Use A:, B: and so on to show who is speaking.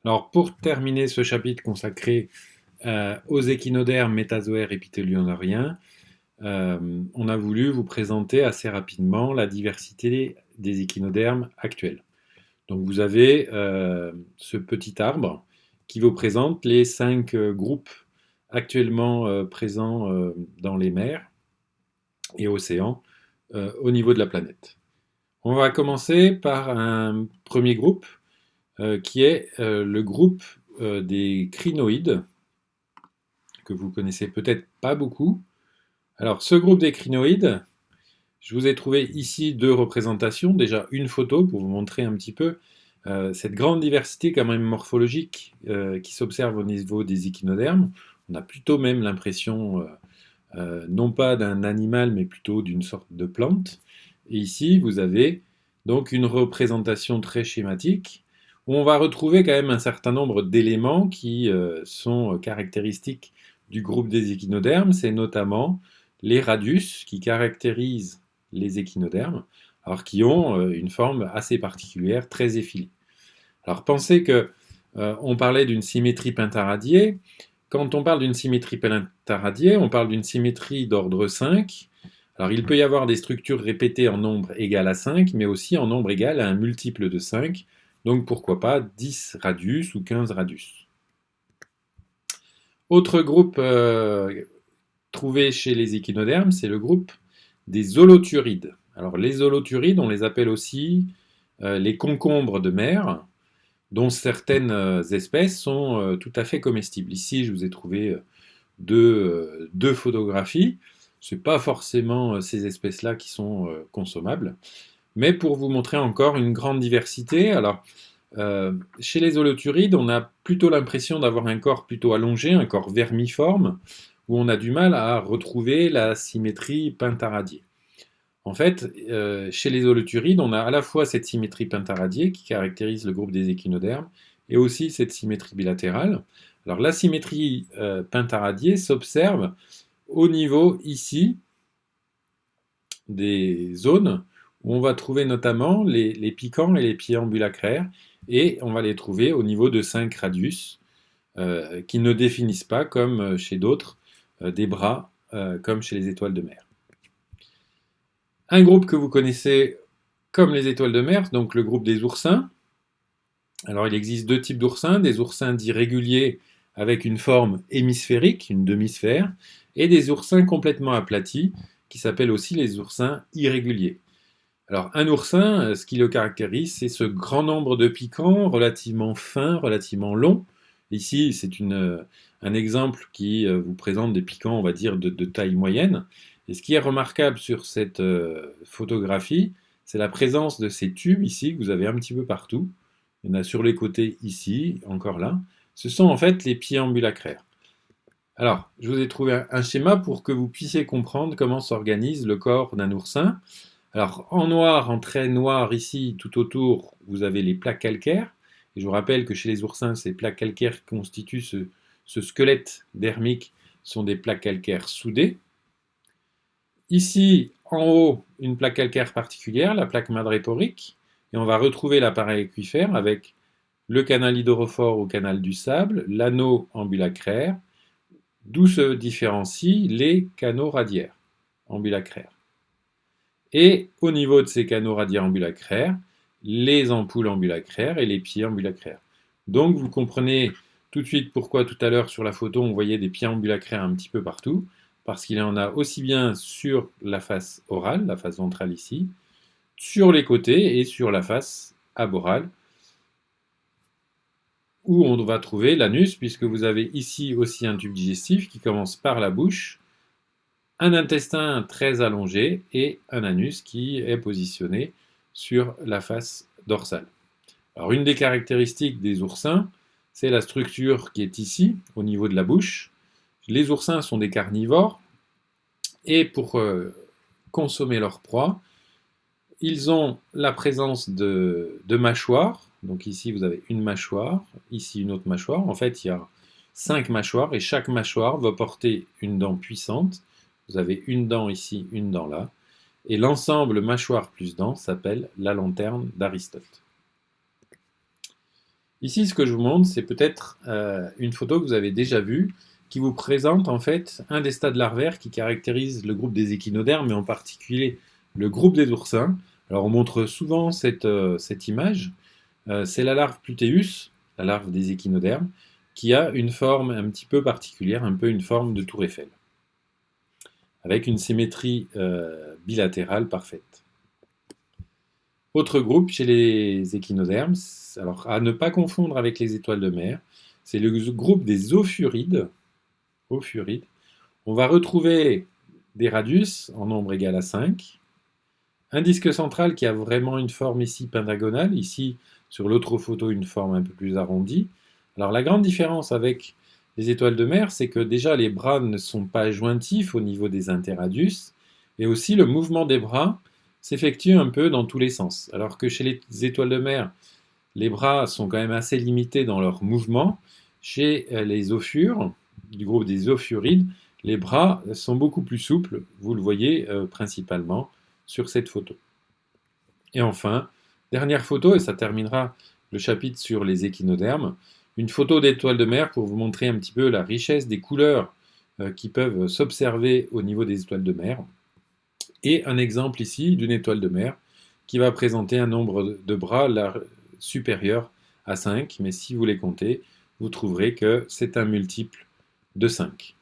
A: Alors, pour terminer ce chapitre consacré aux échinodermes, métazoaires, épithéliodontiens, on a voulu vous présenter assez rapidement la diversité des échinodermes actuels. Donc, vous avez ce petit arbre qui vous présente les 5 groupes actuellement présents dans les mers et océans au niveau de la planète. On va commencer par un premier groupe qui est le groupe des crinoïdes, que vous connaissez peut-être pas beaucoup. Alors, ce groupe des crinoïdes, je vous ai trouvé ici 2 représentations. Déjà, une photo pour vous montrer un petit peu cette grande diversité quand même morphologique qui s'observe au niveau des échinodermes. On a plutôt même l'impression, non pas d'un animal, mais plutôt d'une sorte de plante. Et ici, vous avez donc une représentation très schématique où on va retrouver quand même un certain nombre d'éléments qui sont caractéristiques du groupe des échinodermes. C'est notamment les radius qui caractérisent les échinodermes, alors qui ont une forme assez particulière, très effilée. Alors pensez que on parlait d'une symétrie pentaradiée. Quand on parle d'une symétrie pentaradiée, on parle d'une symétrie d'ordre 5. Alors il peut y avoir des structures répétées en nombre égal à 5, mais aussi en nombre égal à un multiple de 5. Donc pourquoi pas 10 radius ou 15 radius. Autre groupe trouvé chez les échinodermes, c'est le groupe des holoturides. Alors les holoturides, on les appelle aussi les concombres de mer, dont certaines espèces sont tout à fait comestibles. Ici, je vous ai trouvé deux photographies. Ce n'est pas forcément ces espèces-là qui sont consommables, mais pour vous montrer encore une grande diversité. Alors, chez les holoturides, on a plutôt l'impression d'avoir un corps plutôt allongé, un corps vermiforme, où on a du mal à retrouver la symétrie pentaradiée. En fait, chez les holoturides, on a à la fois cette symétrie pentaradiée qui caractérise le groupe des échinodermes et aussi cette symétrie bilatérale. Alors la symétrie pentaradiée s'observe au niveau ici des zones où on va trouver notamment les piquants et les pieds ambulacraires et on va les trouver au niveau de 5 radius qui ne définissent pas comme chez d'autres des bras comme chez les étoiles de mer. Un groupe que vous connaissez comme les étoiles de mer, donc le groupe des oursins. Alors il existe 2 types d'oursins, des oursins dits réguliers avec une forme hémisphérique, une demi-sphère, et des oursins complètement aplatis, qui s'appellent aussi les oursins irréguliers. Alors un oursin, ce qui le caractérise, c'est ce grand nombre de piquants relativement fins, relativement longs. Ici, c'est un exemple qui vous présente des piquants, on va dire, de taille moyenne. Et ce qui est remarquable sur cette photographie, c'est la présence de ces tubes ici, que vous avez un petit peu partout. Il y en a sur les côtés ici, encore là. Ce sont en fait les pieds ambulacraires. Alors, je vous ai trouvé un schéma pour que vous puissiez comprendre comment s'organise le corps d'un oursin. Alors, en noir, en trait noir ici, tout autour, vous avez les plaques calcaires. Et je vous rappelle que chez les oursins, ces plaques calcaires qui constituent ce squelette dermique sont des plaques calcaires soudées. Ici, en haut, une plaque calcaire particulière, la plaque madréporique. Et on va retrouver l'appareil aquifère avec le canal hydrophore au canal du sable, l'anneau ambulacraire, d'où se différencient les canaux radiaires ambulacraires. Et au niveau de ces canaux radiaires ambulacraires, les ampoules ambulacraires et les pieds ambulacraires. Donc vous comprenez tout de suite pourquoi tout à l'heure sur la photo on voyait des pieds ambulacraires un petit peu partout, parce qu'il y en a aussi bien sur la face orale, la face ventrale ici, sur les côtés et sur la face aborale, où on va trouver l'anus, puisque vous avez ici aussi un tube digestif qui commence par la bouche, un intestin très allongé et un anus qui est positionné sur la face dorsale. Alors une des caractéristiques des oursins, c'est la structure qui est ici, au niveau de la bouche. Les oursins sont des carnivores et pour consommer leur proie, ils ont la présence de mâchoires. Donc ici vous avez une mâchoire, ici une autre mâchoire. En fait il y a 5 mâchoires et chaque mâchoire va porter une dent puissante. Vous avez une dent ici, une dent là. Et l'ensemble mâchoire plus dent s'appelle la lanterne d'Aristote. Ici, ce que je vous montre, c'est peut-être une photo que vous avez déjà vue, qui vous présente en fait un des stades larvaires qui caractérise le groupe des échinodermes, mais en particulier le groupe des oursins. Alors on montre souvent cette image. C'est la larve Pluteus, la larve des échinodermes, qui a une forme un petit peu particulière, un peu une forme de tour Eiffel, avec une symétrie bilatérale parfaite. Autre groupe chez les échinodermes, alors à ne pas confondre avec les étoiles de mer, c'est le groupe des ophurides. Ophurides. On va retrouver des radius en nombre égal à 5, un disque central qui a vraiment une forme ici pentagonale, ici sur l'autre photo une forme un peu plus arrondie. Alors la grande différence avec les étoiles de mer, c'est que déjà les bras ne sont pas jointifs au niveau des interradius, et aussi le mouvement des bras s'effectue un peu dans tous les sens. Alors que chez les étoiles de mer, les bras sont quand même assez limités dans leur mouvement. Chez les ophures, du groupe des ophurides, les bras sont beaucoup plus souples, vous le voyez principalement sur cette photo. Et enfin, dernière photo, et ça terminera le chapitre sur les échinodermes, une photo d'étoiles de mer pour vous montrer un petit peu la richesse des couleurs qui peuvent s'observer au niveau des étoiles de mer. Et un exemple ici d'une étoile de mer qui va présenter un nombre de bras supérieur à 5, mais si vous les comptez, vous trouverez que c'est un multiple de 5.